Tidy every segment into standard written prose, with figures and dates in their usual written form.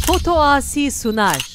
Foto Asi sunar.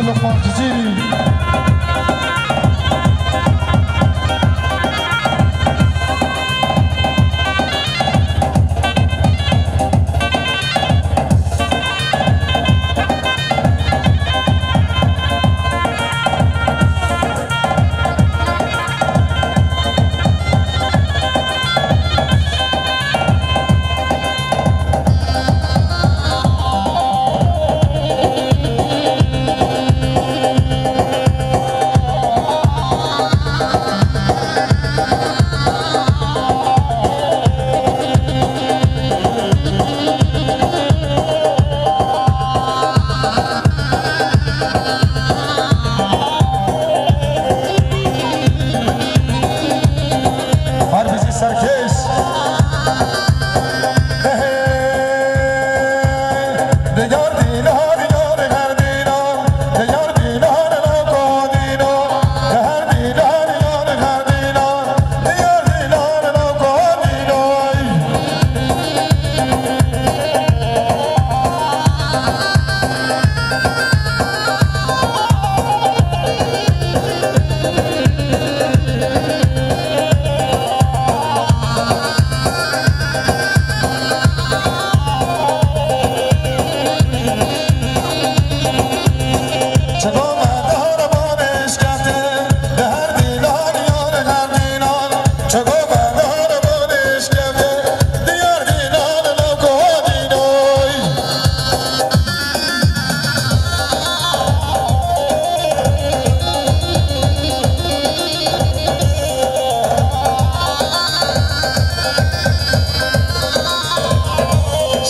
لقمان جزيري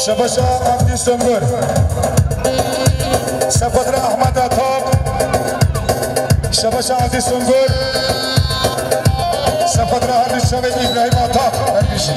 شباشا عبدی سنگر سفدر احمد عطاب شباشا عبدی سنگر سفدر هر شب ابراهیم عطاب هرگیشی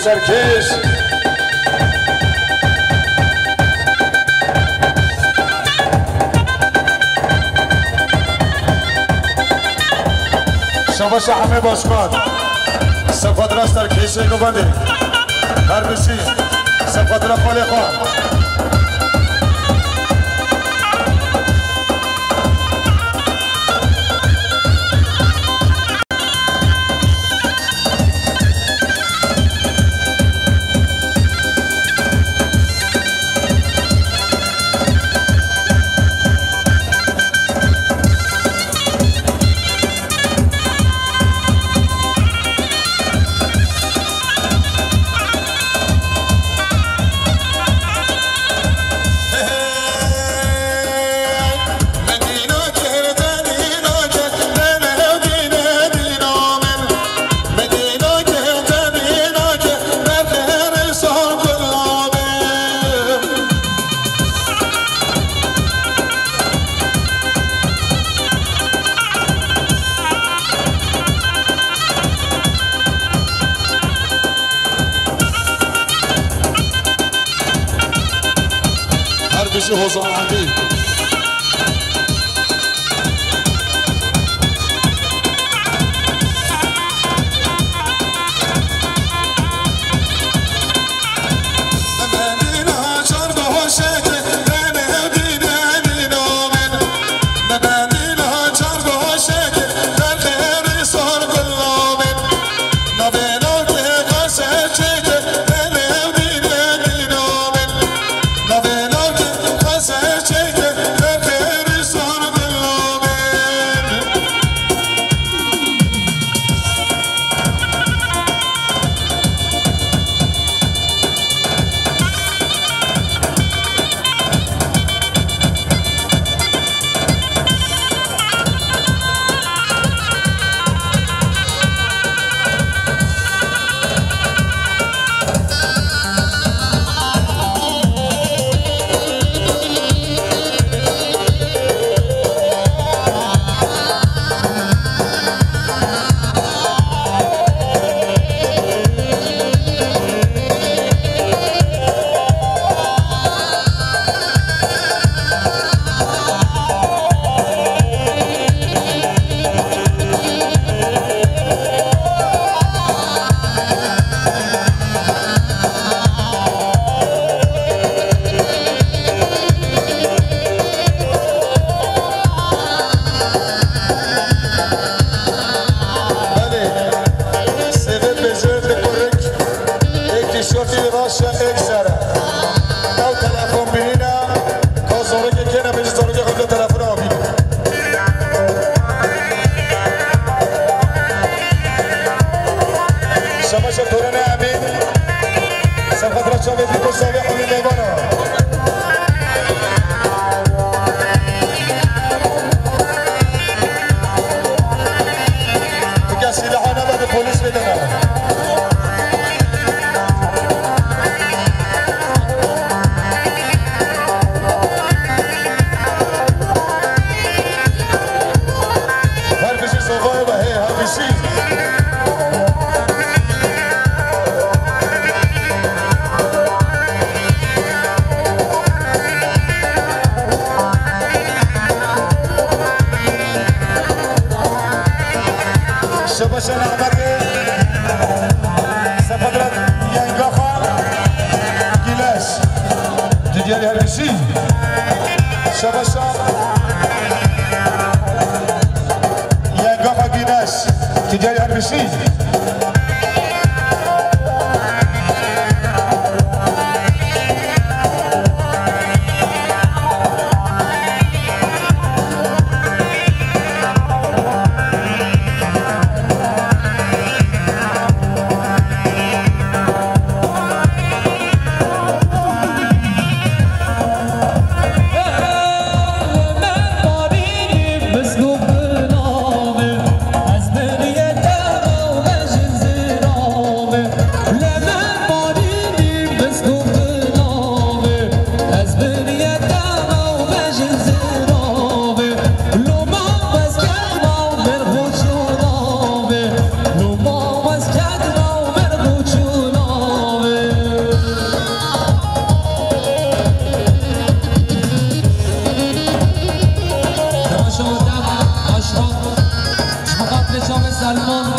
سرکش شباش همه باشمان صفات راست در کیسه گوانده هر بسی صفات را خالی خواه بشه حوزانندی مدینه چرده و شکر شباشا ینگاه گینش که جای هرمشی سلمان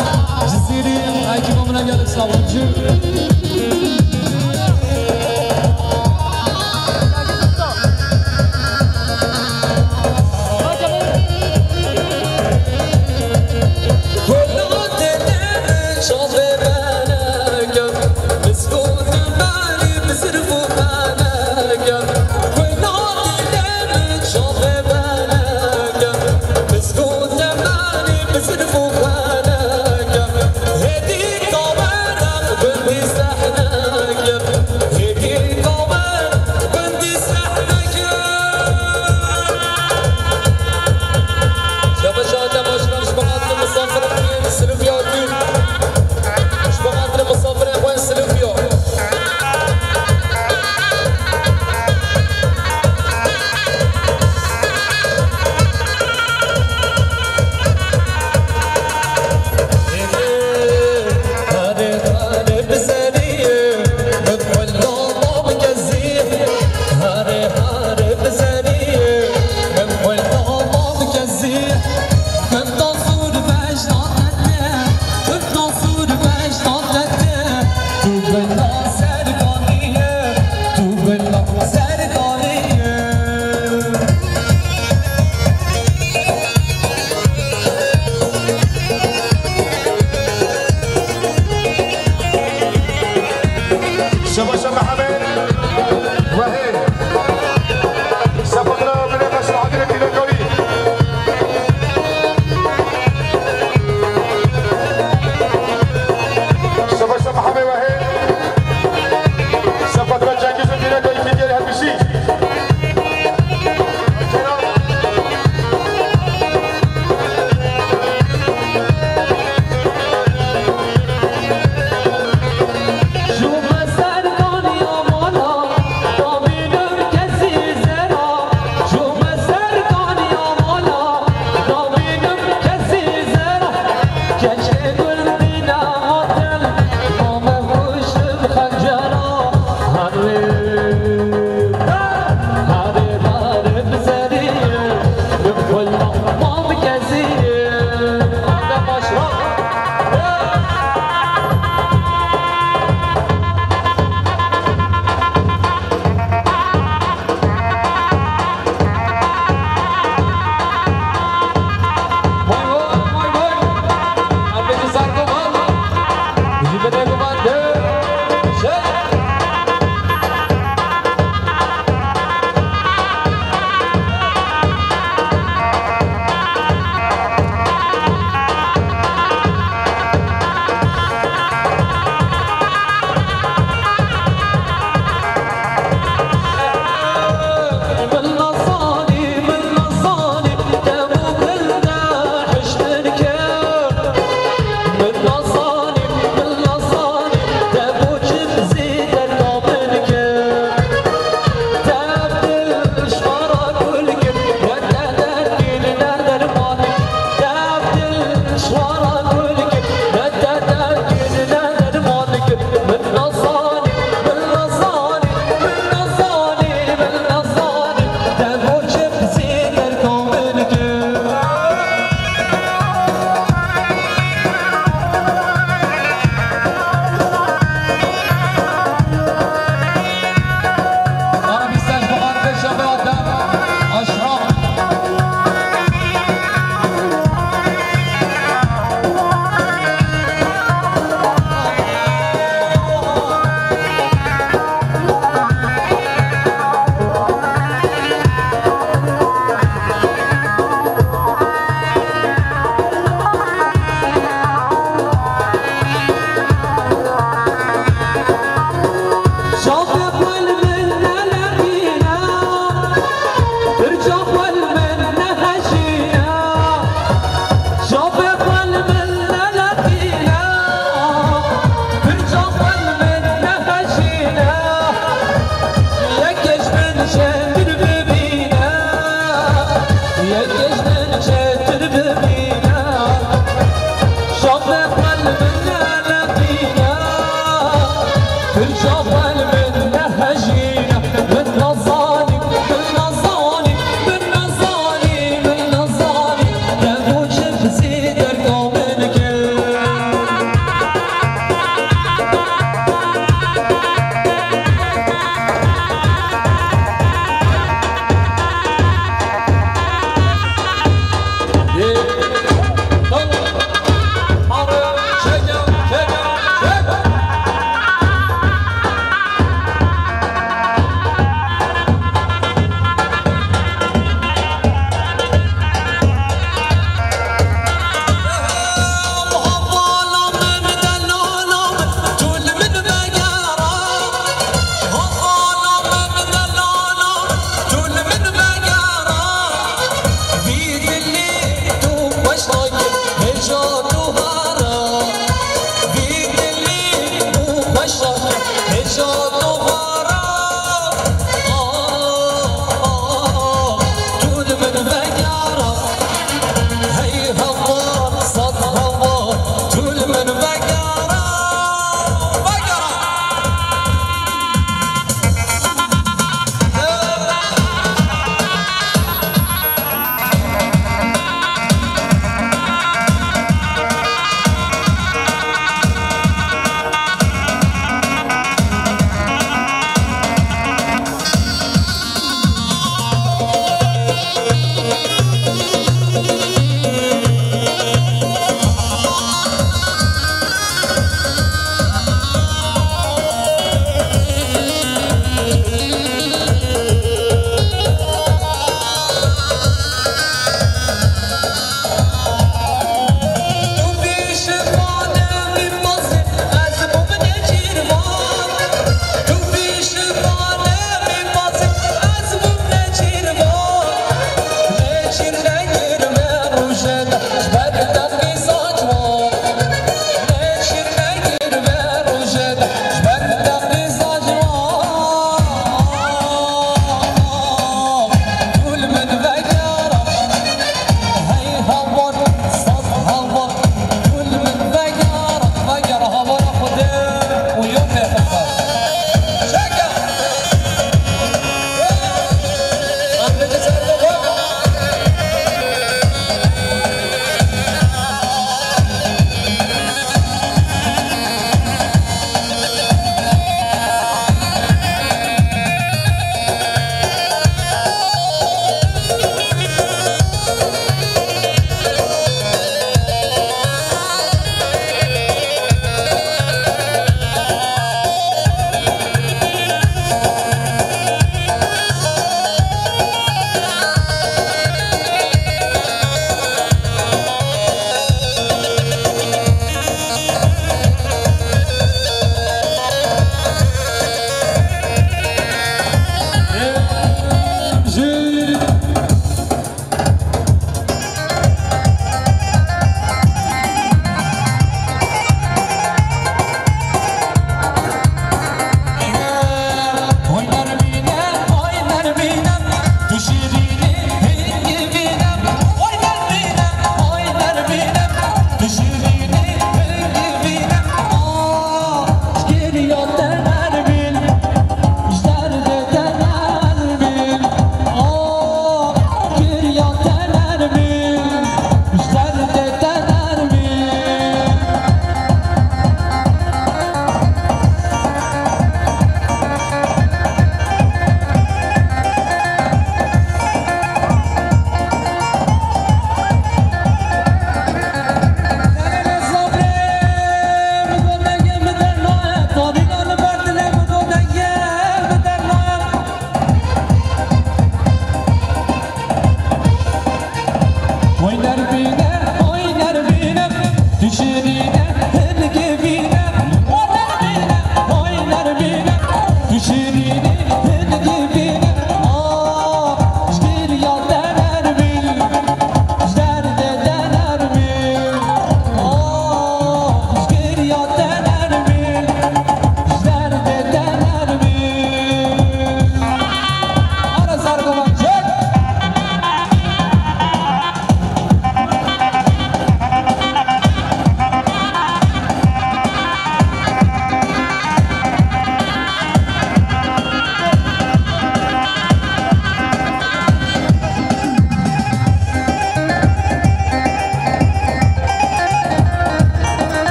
جزیری ایکی با من گل سلامجو This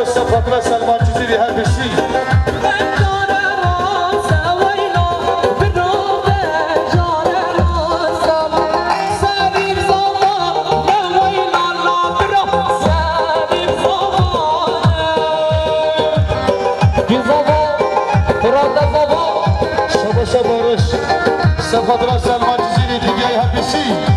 فاطمه سلمان جزیری هر بشی فاطمه سلمان جزیری دیگه هر بشی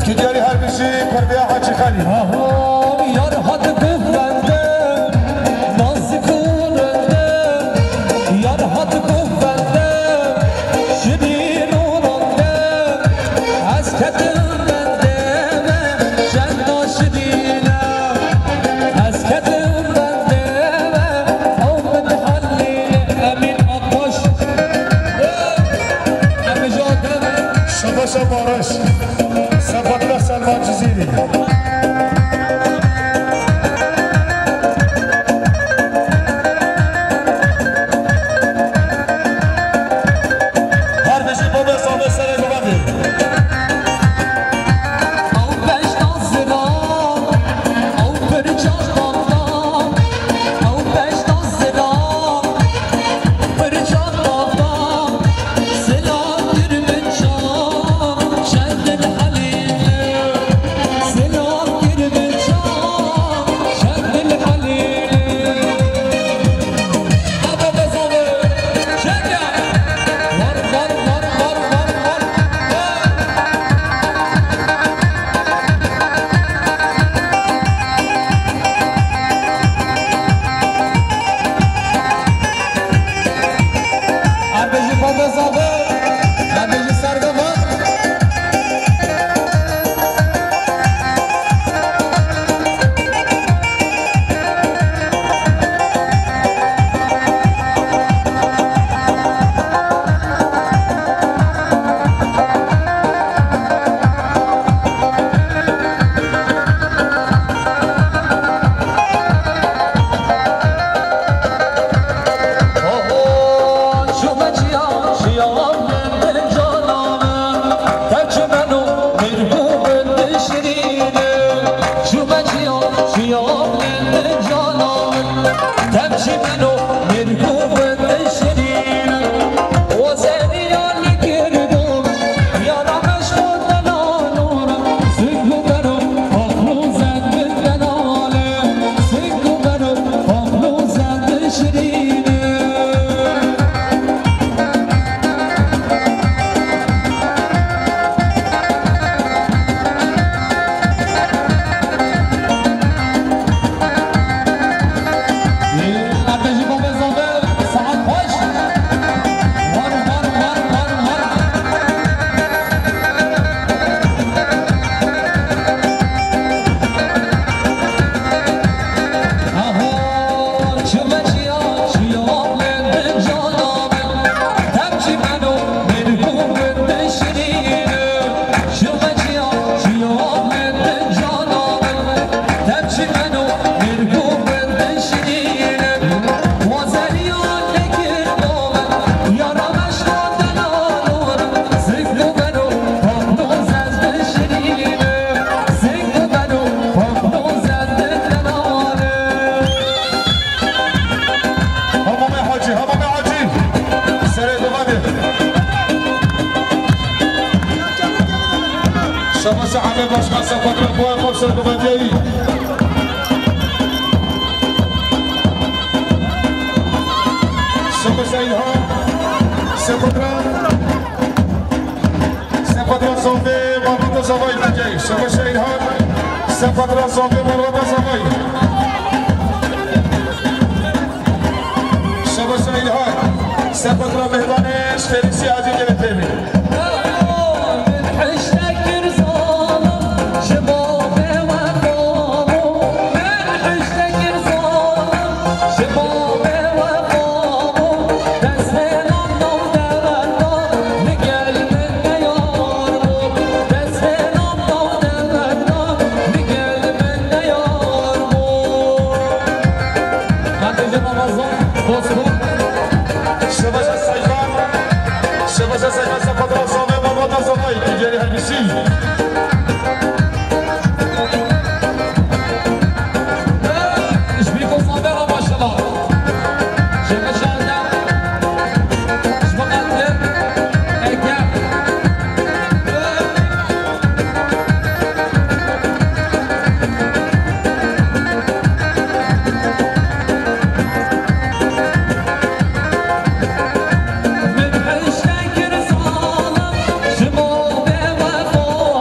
که دیاری هر بشی کرده حاجی خالی یار حد گفته نازی کننده یار حد گفته شدین اونانده از کتم بنده شن ناشدینم از کتم بنده آمد حلیل امین آقاش امه جادم شباش بارش سفادلا سلمان جزیری شمس همه باشمن سفت رو بای خوب سر ببندی شمس اینها سفت را زنبه مربوط زوای بندی شمس اینها سفت را زنبه مربوط زوای شمس اینها سفت را مهدانش فریسی عزیز گرفته می من حشتك رسالة شباب وفوق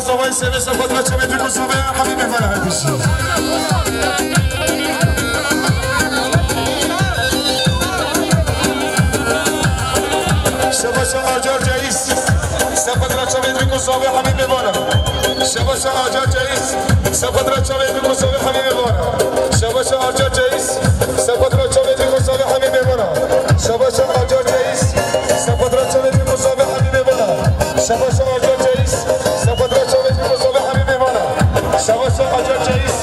زوای سوی صفات را چه میدونی صوبه حبیب من هر بشی شباش آجار جاییس صفات را چه میدونی صوبه حبیب من شباش آجار جاییس صفات را چه میدونی صوبه حبیب من شباش آجار جاییس صفات را چه میدونی صوبه حبیب من شباش آجار جاییس صفات را چه میدونی صوبه حبیب من شباش آجار جاییس صفات را چه میدونی صوبه حبیب من شباش آجار جاییس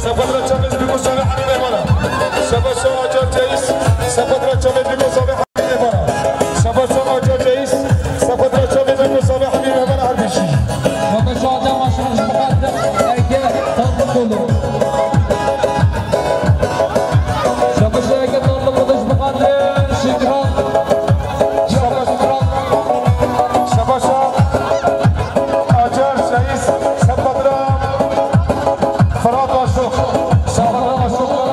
صفات را چه میدونی صوبه حبیب من شباش آجار جاییس صفات را چه میدونی صوبه حبیب من شباش آجار جاییس صفات را چه میدونی صوبه حبیب من هر بشی وقت شاده ماشینش مقدم اگه تنظیم کنو شباش اگه تنظیم خودش مقدم شکران شباش آجار جاییس صفات را فراد آشوق صفات را آشوق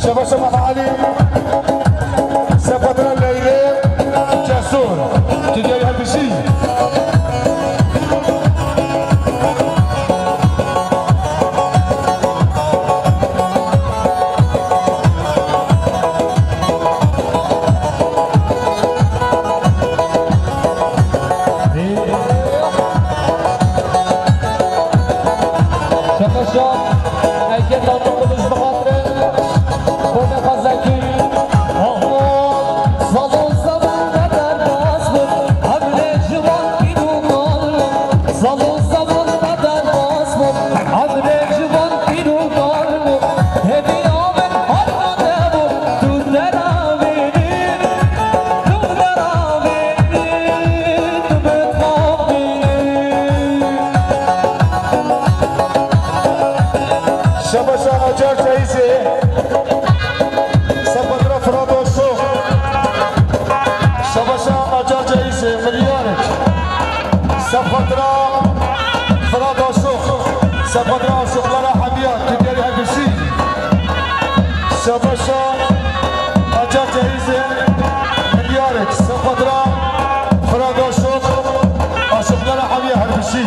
شباش محالی صفات را لیله جسور تجاری هر بشی شباش آجار جاییسه صفات را فراد آشوق شباش آجار جاییسه ملیارک صفات را فراد آشوق صفات را آشوق لرا حبیات تجاری هر بشی شباش آجار جاییسه ملیارک صفات را فراد آشوق آشوق لرا حبیات هر بشی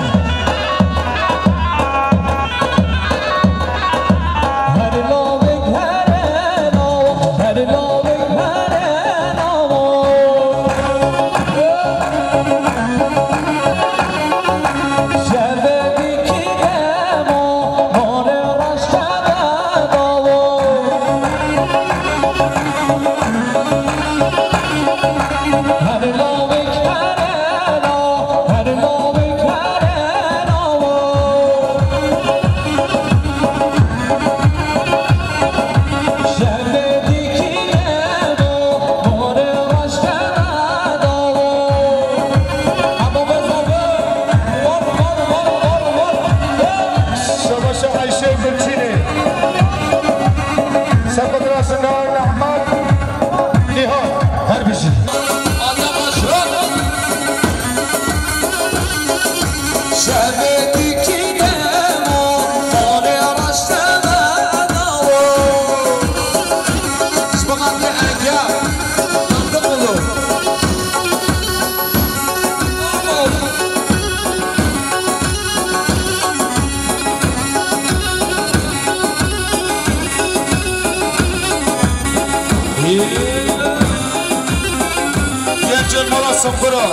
جل مالا سنبرا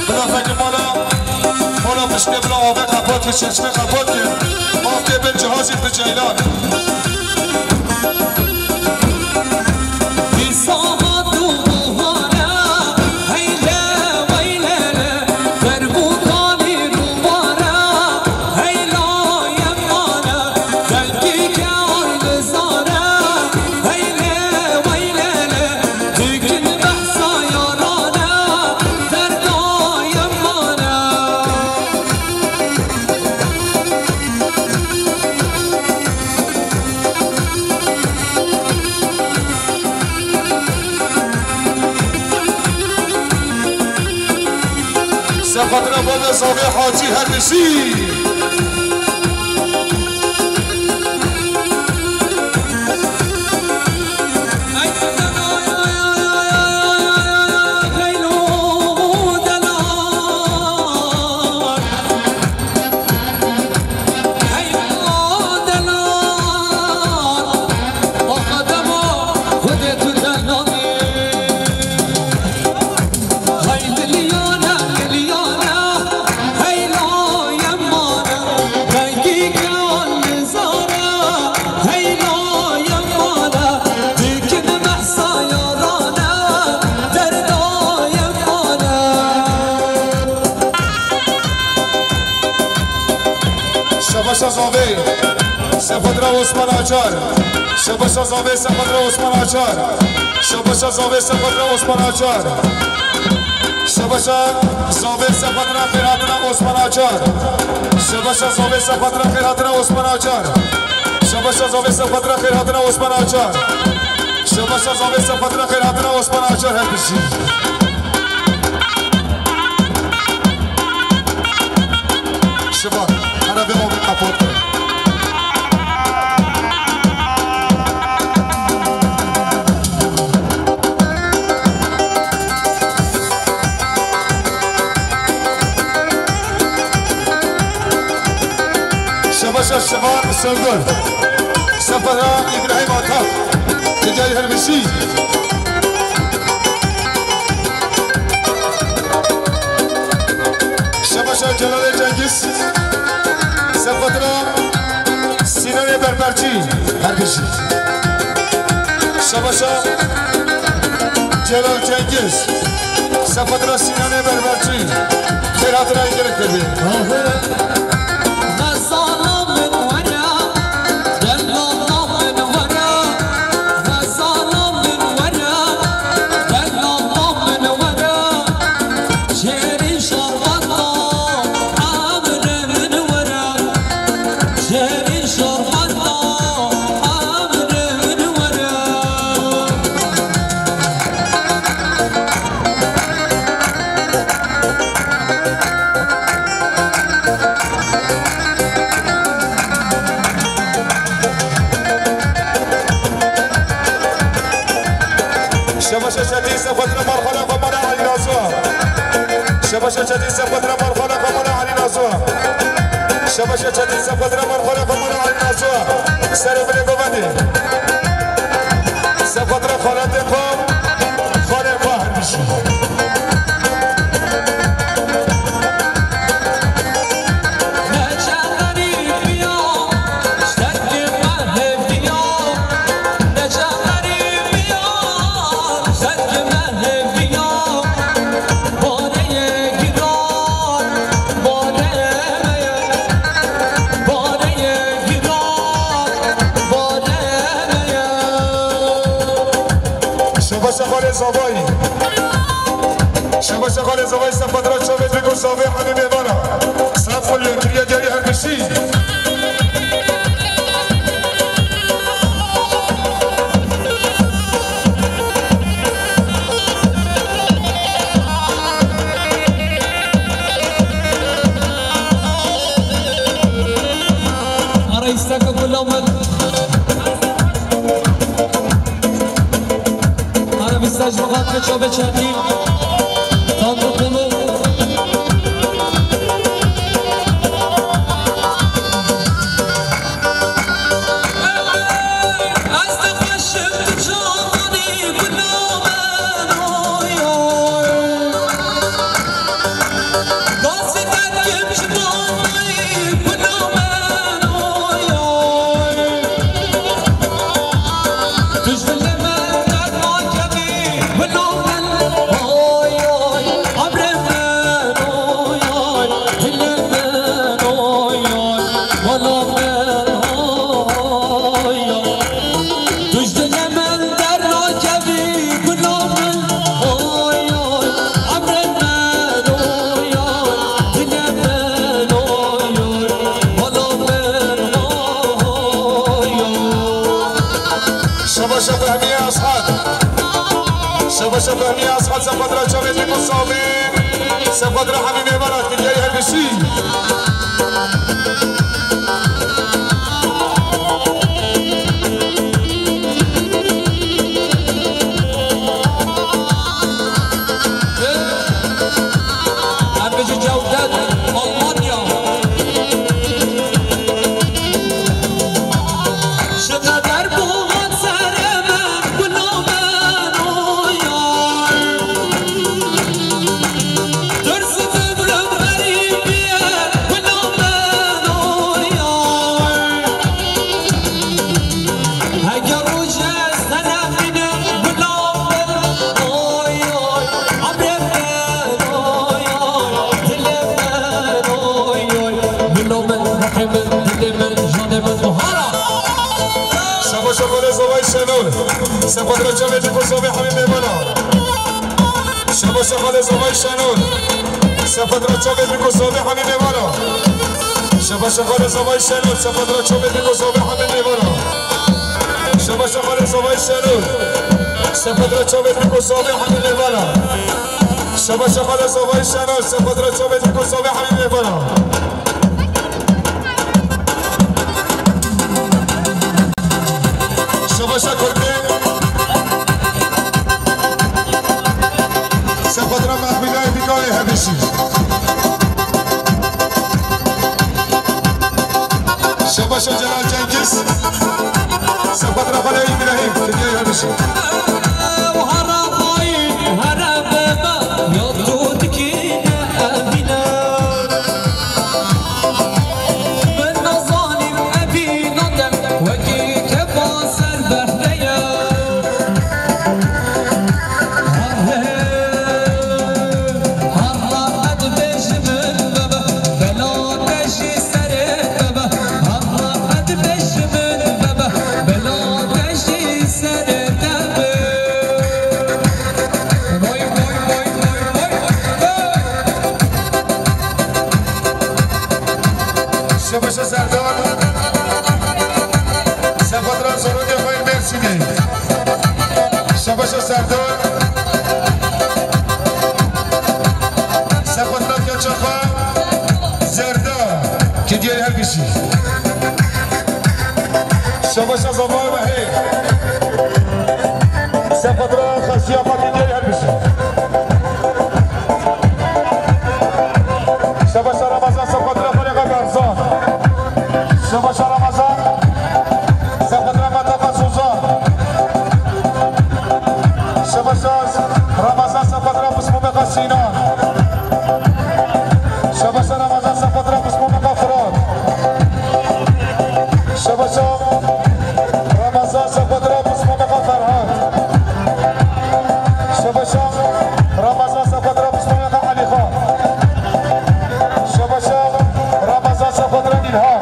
بلا فکر مالا پشته بلا آبه قبات که چشمه قبات که آفته بل جهازی به جیلان سفت بابا زاوی حاجی هربشی شباشا زاوی سفدرا عثمان آچار شباشا زاوی سفدرا عثمان آچار شباشا زاوی سفدرا عثمان آچار شباشا زاوی سفدرا خیراتنا عثمان آچار شباشا زاوی سفدرا خیراتنا عثمان آچار شباشا زاوی سفدرا خیراتنا عثمان آچار شباشا زاوی سفدرا خیراتنا عثمان آچار هر بشی شبا أنا بمو بالأفوت شباشا الشباب السودان سفرها إبراهيم عطاف تجاي هربشي شباشا جلال جنگيز سفترا سینان بربرچی هرگشی شباشا جلال جنگیز سفترا سینان بربرچی خیرات را اینگرک کردی شباشا شديد سفترة مرحلة فمنا علي ناسوها شباشا شديد سفترة مرحلة فمنا علي ناسوها شباشا شديد سفترة مرحلة فمنا علي ناسوها سرب لقواني سفترة خالد قام خالد فاهر بشي شباشا زاوی شباشا خال زاوی سفدرا چاوی بگو زاوی حبیب ایوانا صف الینکریه جایی هرگشی رئيسك كلهم أنا بستاج مغاد كشوبة شادي تانو كلو شباشا فهمي أصحاب سفدرا شبيت بكو صابين سفدر حبيب امارات كديري هالبشي سفدر جامعه کوسوی حبیب بالا شبا شخال زوای شنون سفدر جامعه کوسوی حبیب بالا شبا شخال زوای شنون سفدر جامعه کوسوی حبیب بالا شبا شخال زوای شنون سفدر جامعه کوسوی حبیب بالا شبا شخال زوای شنون سفدر جامعه کوسوی حبیب بالا شبا شکر سفدر محبوبای دیگه همیشه شباش جلال جنگیز سفدر خاله ابراهیم دیگه همیشه شباش سردار سفدر زروگ خیر مرسیدی شباش سردار سفدر کچخا زردا که دیاری هر کشی شباش زبای وحی سفدر خسیافا که دیاری هر کشی شباش رمضان سفدر خلیقا گرزان شباش رمضان سفدر مطفا سوزان شباش رمضان سفدر مسمومه سینان شباش رمضان سفدر مسمومه فراد شباش رمضان سفدر مسمومه فرهاد شباش رمضان سفدر مسمومه علی خان شباش رمضان سفدر نیلها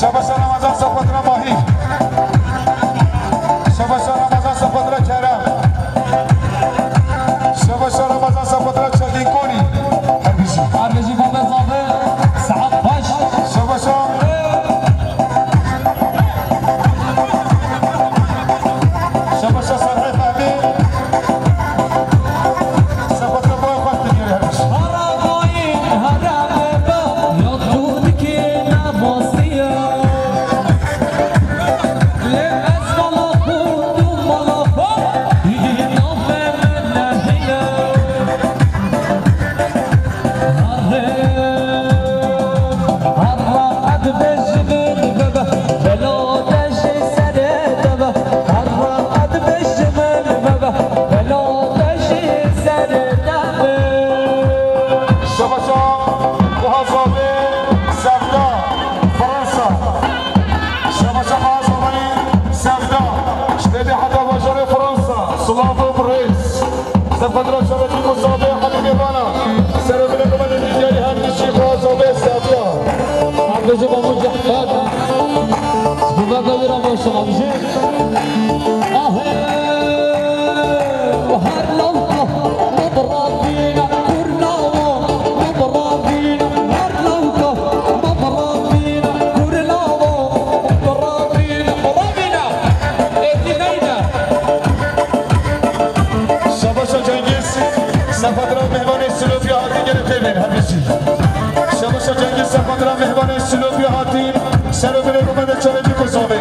شباش رمضان سفدر ماهی شباش رمضان سفدر کرم شباش رمضان سفدر چندین کوری عربجي بابا زابه سعد باش شباش شباش صالح فهمی سفدر بای خود بگیری همیشه سفدر شبکه کوسوی حبیب بالا سر بلکم دیگری هم میشی کوسوی سفدا عربجي بابا جحفاد بابا كبير ابو شباب جي وهر لو مضربين كلنا مضربين هر لو مضربين كلنا مضربين مضربين اثنين شباش جنگیز سر بره اومده چاله بی کسابه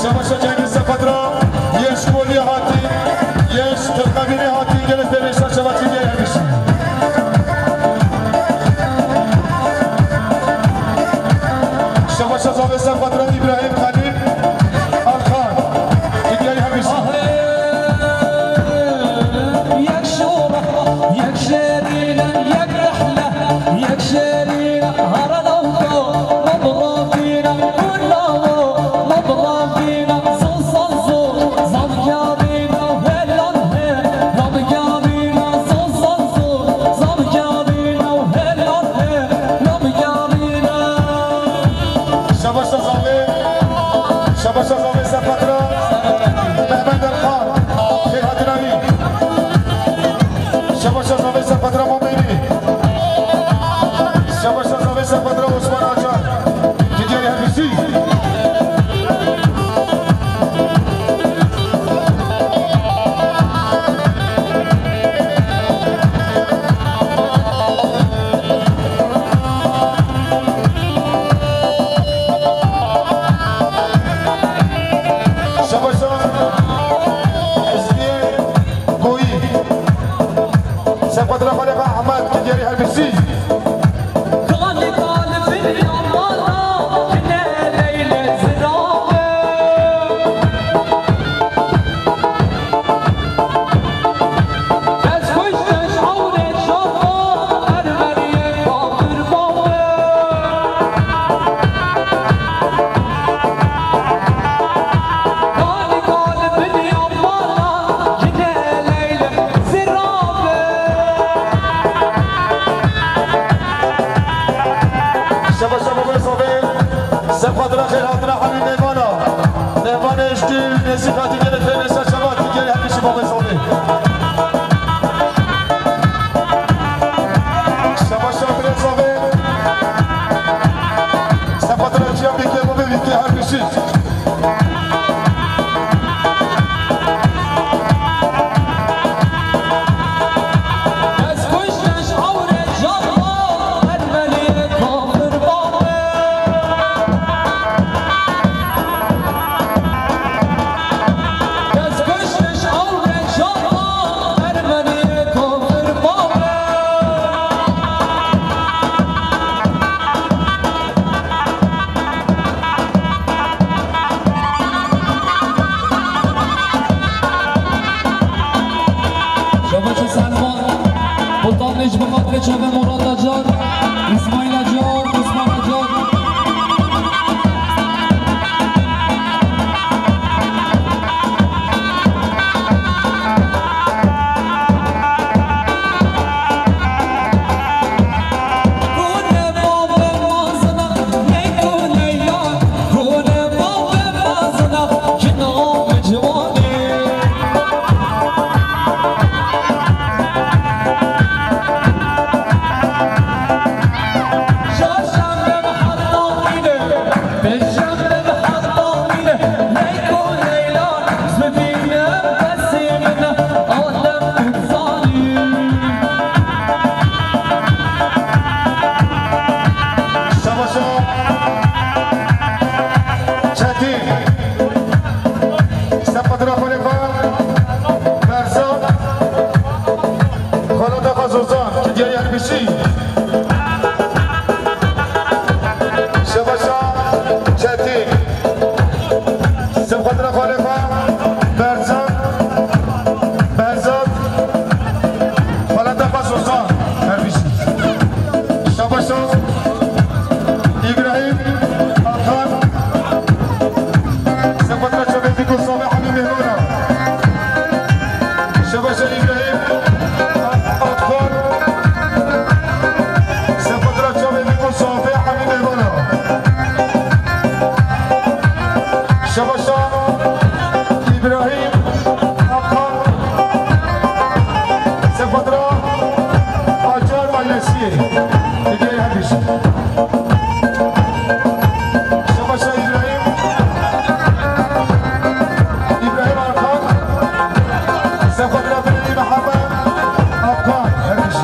شباشا جنگی سفت را یه شکولی هاتی یه تلقبینی هاتی گرفته بشتا شباتی بیایی همیشی شباشا زاوه سفت را ابراهیم خلیل آلخان که بیایی همیشی یک شوره یک شیرینه یک رحله یک شیرینه هرنوکو مبرافینه كلها مبرافینه زوزوزو زمجابینه وهلانه زمجابینه زوزوزو زمجابینه وهلانه زمجابینه شباشا زاوه سفت را محمد الخان خیر حدنامی شباشا زاوه سفت را مومینی شباشا زاوه سفت را عثمان آجان که دیاری همیشی شباشا حزبی گویی سفت را خالق احمد که دیاری همیشی قالي قالي في اليمارة كنا ليلة زرابة تشوش تشعور الشرطة أرمرية كافر بابا قالي قالي في اليمارة كنا ليلة زرابة شباشا بابا صافي سفت را خیر حدنا حبیب میوانا میوان اشتیل نسیخاتی گرفته نسا شبات که دیاری همیشی بابا صافی شباشا بابا صافي سفت را چیم بیکی بابا بیکی همیشی تشوش تشعور الشرطة أرمرية كافر بابا تشوش تشعور الشرطة أرمرية كافر بابا شباش سلمان بطانش بخاطر شب مراد جان اسماعیل جان اسماعیل جان كونه بابا مازنا نيكون ليلان كونه بابا مازنا كنا مجواني شباشا چتی سفت را خلیفه مرزا خالد خزوزان که دیاری همیشی شباشا چتی سفت را خلیفه مرزا خالد خزوزان همیشی شباشا ابراهیم آخان سفت را چوبه بیکو صابه حبیب مهمونا شباشا ابراهیم آخان سفت را چوبه بیکو صابه حبیب مهمونا شباشا ابراهیم آخان سفت را آجار مالسیه دیگه همیشه شباشا ابراهیم آرکان سفت را بردی محمد آرکان همیشه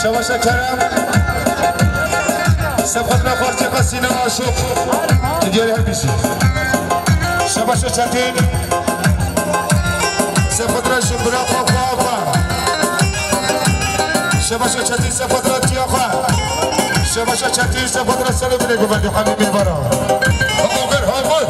شباش کرم سفت نفر چه قصینه عاشق دیگری هم بیشی شباش چتین سفت را شبرا خواه شباش چتین سفت را تیا خواه شباش چتین سفت را سلو بینه گوبندی حمیمی برا اوگر های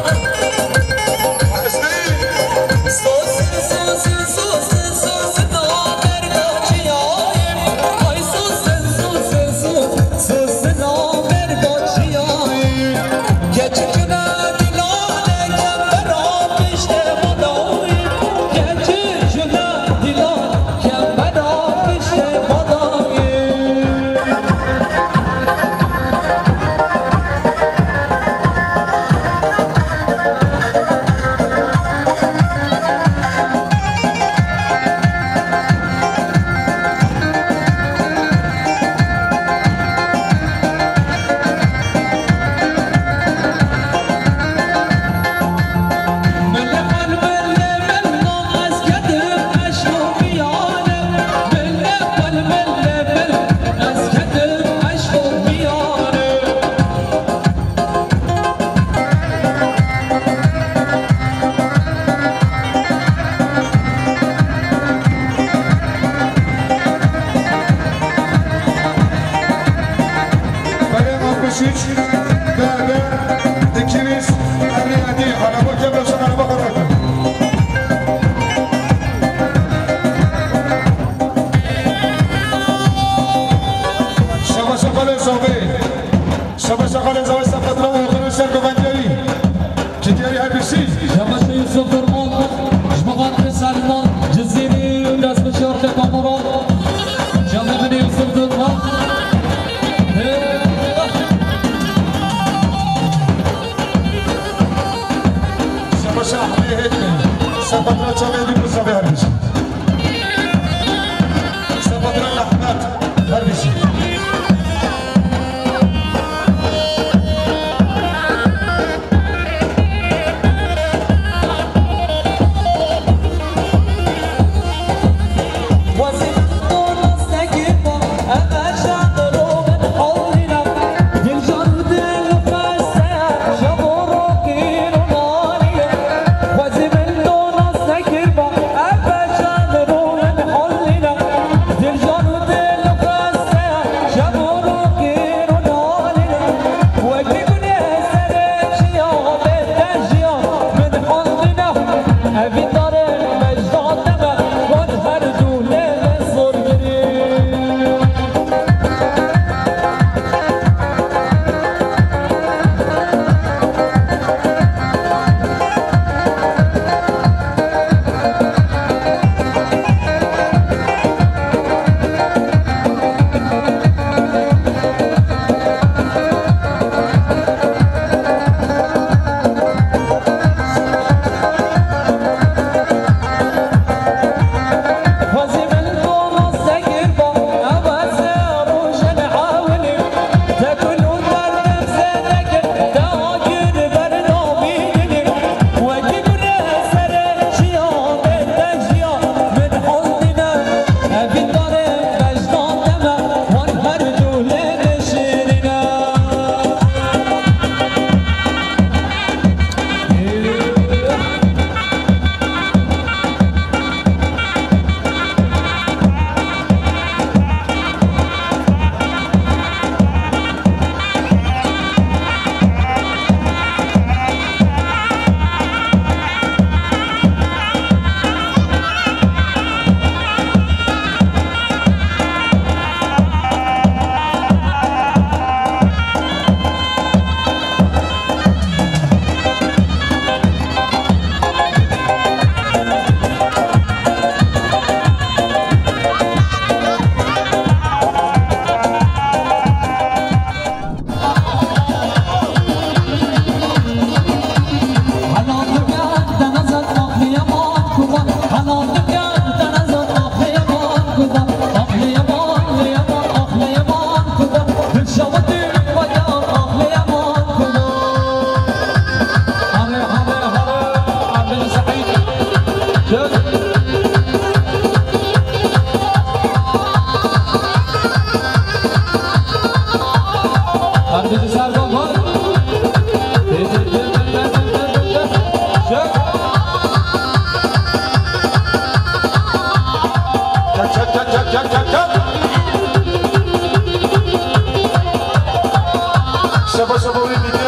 شبا شبا دیگه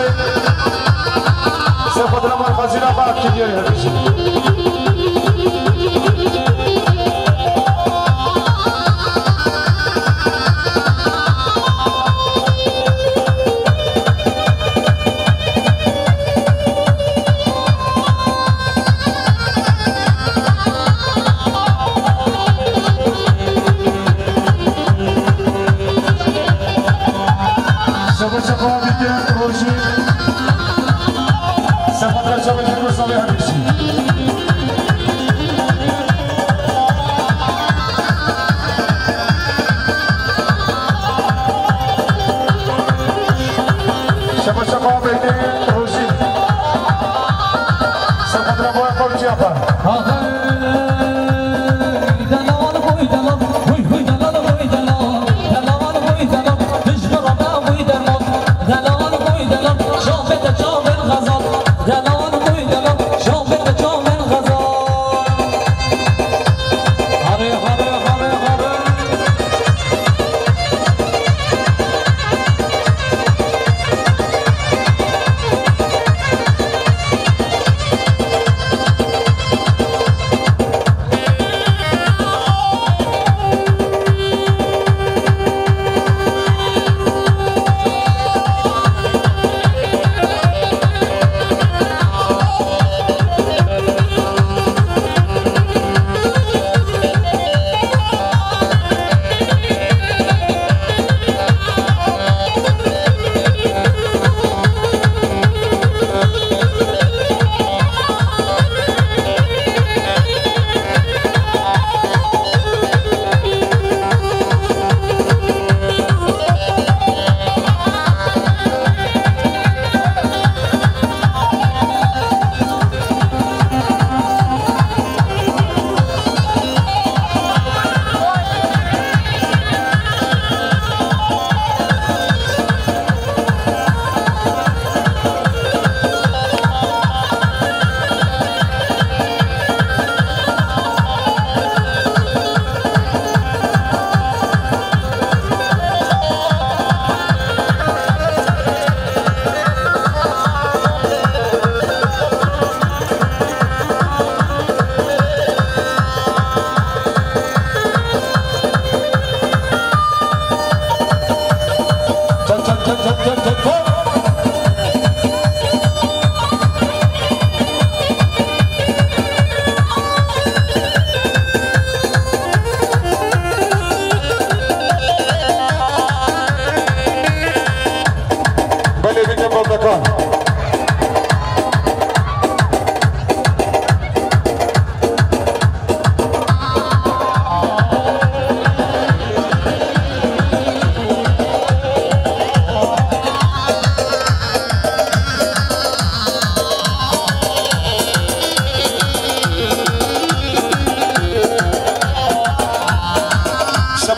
سفت را مرخزی را باید که دیگه همیشه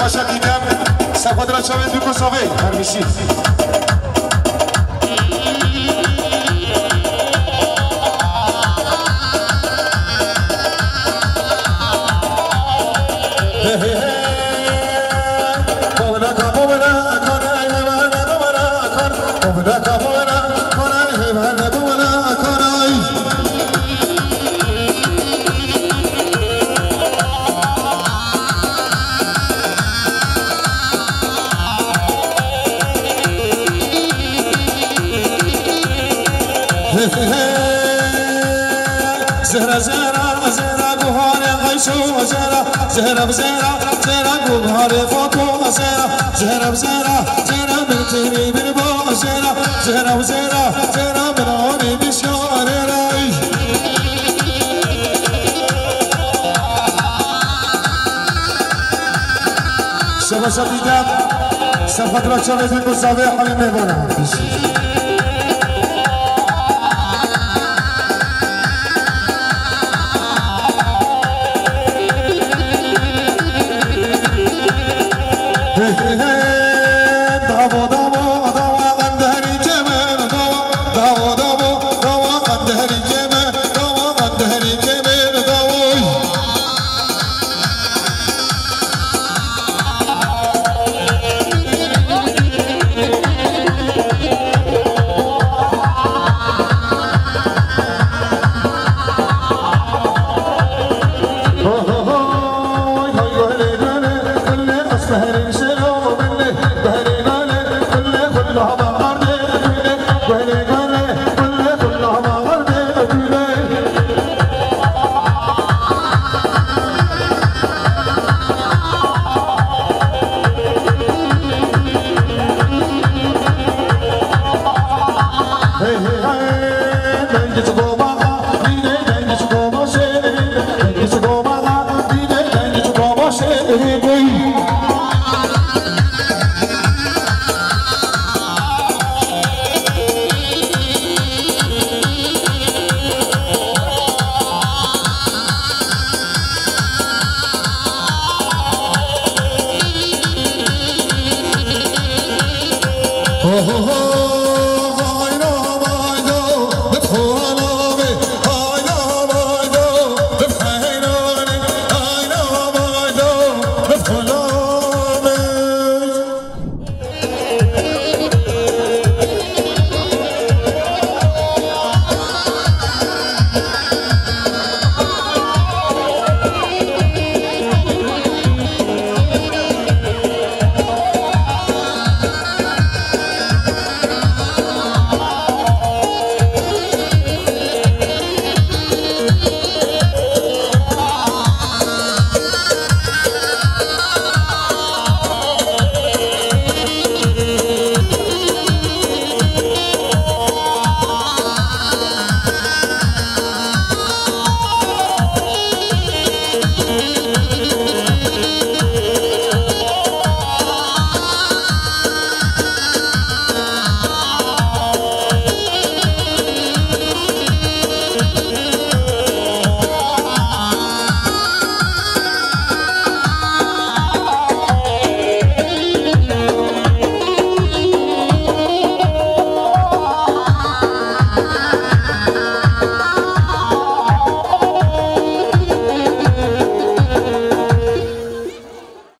شبا دیدم سفت را چاوید مسابقه همین میبانم Oh, oh, oh.